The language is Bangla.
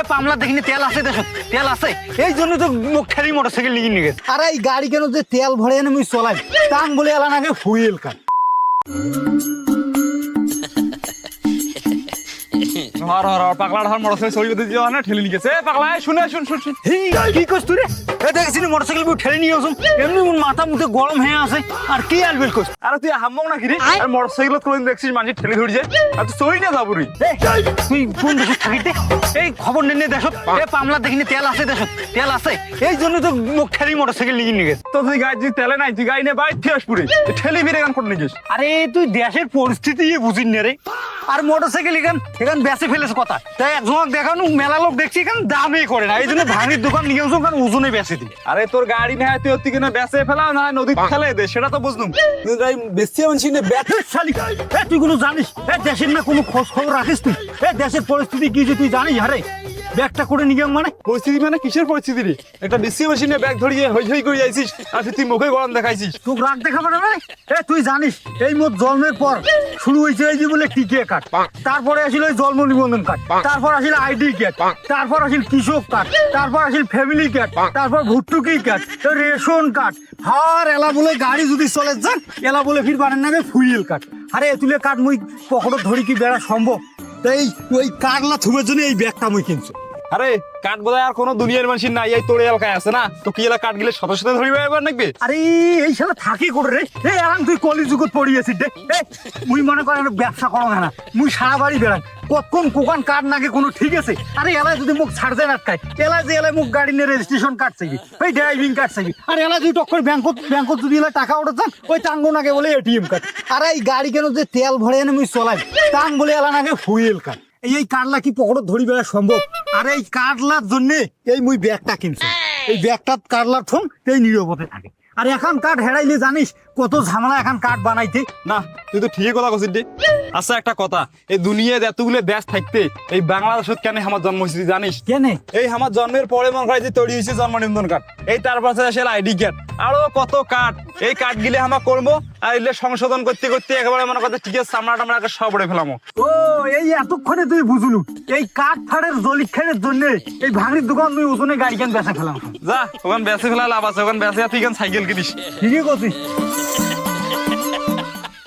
এ পামলা দেখিনি তেল আছে দেশ তেল আছে এই জন্য তো মুখ ঠেলি মোটরসাইকেল নিয়ে গেছে। আরে এই গাড়ি কেন যে তেল ভরে এনে মুই চলাই তাং বলে এলা নাকি ফুয়েল কাট হর হর হর পাগলা হর মোটরসাইকেল চলি দিতে যাওয়া না ঠেলে নিয়ে গেছে। পাগলা শুনে শুন শুন শুন কি করছ তুই রে? এ দেখছিস মোটরসাইকেল ঠেলে নিয়ে আসুন এমনি মাথা মুখে গরম হয়ে আছে আর কি আলবেল করছ। আরে তুই হাম্মক না কিরে আর মোটরসাইকেল কোনদিন দেখছিস মানুষ ঠেলে ধরে যায় আর তুই চলি না যাবো রে। তুই কোন দেশে থাকিতে এই খবর নিয়ে দেশ এ পামলা দেখিনি তেল আছে দেশ তেল আছে এই জন্য তো মুখ ঠেলি মোটরসাইকেল নিয়ে গেছে। তো তুই গাড়ি তেলে নাই তুই গাড়ি নিয়ে বাইর থেকে আসবো রে ঠেলে ফিরে গান করে নিয়ে আরে তুই দেশের পরিস্থিতি বুঝিস না রে আর মোটরসাইকেল এখান বেঁচে ফেলেছে কথা তাই একজন দেখানো মেলা লোক দেখছি এখানে দামই করে না এই জন্য ভাঙির দোকান নিয়ে আসুন কারণ ওজনে বেঁচে দিই। আরে তোর গাড়ি নেয় তুই অতি কিনা বেঁচে ফেলা না নদী ফেলে দে সেটা তো বুঝলুম বেশি মানছি না শালি তুই কোনো জানিস দেশের না কোনো খোঁজ খবর রাখিস তুই দেশের পরিস্থিতি কি যে তুই জানিস আরে ব্যাগটা করে নিয়ে মানে পরিস্থিতি মানে কিসের পরিস্থিতি রে একটা বেশি মেশিনে ব্যাগ ধরিয়ে হই হই করে যাইছিস আর তুই মুখে গরম দেখাইছিস তোকে রাগ দেখাবে না তুই জানিস এই মোট জন্মের পর শুরু হয়েছে এই যে বলে টিকে কার্ড তারপরে আসিল ওই জন্ম নিবন্ধন কার্ড তারপর আসিল আইডি কার্ড তারপর আসিল কৃষক কার্ড তারপর আসিল ফ্যামিলি কার্ড তারপর ভুট্টুকি কার্ড রেশন কার্ড আর এলা বলে গাড়ি যদি চলে যান এলা বলে ফির পারেন না ফুয়েল কার্ড আরে এতুলে কার্ড মুই পকেটত ধরি কি বেড়া সম্ভব তাই ওই কার্ডলা থুবের জন্য এই ব্যাগটা মুই কিনছো। আরে কাঠ বোধহয় আর কোনো দুনিয়ার মানুষ নাই এই তোর এলাকায় আছে না তো কি এলাকা কাঠ গেলে শত শত ধরিবে এবার নাকবে। আরে এই শালা থাকি করে রে এই আরাম তুই কলিযুগত পড়িয়েছিস রে মুই মনে করেন ব্যবসা করো না মুই সারা বাড়ি বেড়াই কতক্ষণ কোকান কার্ড নাকি কোনো ঠিক আছে। আরে এলায় যদি মুখ ছাড় দেয় আটকায় এলায় যে এলায় মুখ গাড়ি নিয়ে রেজিস্ট্রেশন কার্ড চাইবি ওই ড্রাইভিং কার্ড চাইবি আর এলায় যদি টক্কর ব্যাংকত যদি এলায় টাকা ওঠে যান ওই টাঙ্গো নাকে বলে এটিএম কার্ড আর এই গাড়ি কেন যে তেল ভরে এনে মুই চলাই টাং বলে এলা নাকি ফুয়েল কার্ড এই কার্ডলা কি পকেটত ধরি বেড়া সম্ভব। আর এই কার্ডলার জন্য এই মুই ব্যাগটা কিনছি এই ব্যাগটা কার্ডলার ঠোং এই নিরাপদে থাকে। আর এখন কার্ড হেরাইলে জানিস কত ঝামেলা এখন কার্ড বানাইতে না তুই তো ঠিকই কথা কছিস রে। আচ্ছা একটা কথা এই দুনিয়ায় এতগুলো দেশ থাকতে এই বাংলাদেশত কেন আমার জন্ম হয়েছে তুই জানিস কেনে এই আমার জন্মের পরে মনে হয় যে তৈরি হয়েছে জন্ম নিবন্ধন কার্ড এই তার পাশে আসে আইডি কার্ড আরো কত কার্ড এই কার্ড গিলে আমার করবো আর এগুলো সংশোধন করতে করতে একেবারে মনে করতে ঠিক আছে চামড়া টামড়া সব উড়ে ফেলামো। ও এই এতক্ষণে তুই বুঝলু এই কাঠ ফাড়ের জলিখানের জন্য এই ভাঙির দোকান তুই ওজনে গাড়ি কেন বেচা ফেলাম যা ওখানে বেঁচে ফেলা লাভ আছে ওখানে বেঁচে তুই কেন সাইকেল কিনিস ঠিকই করছিস।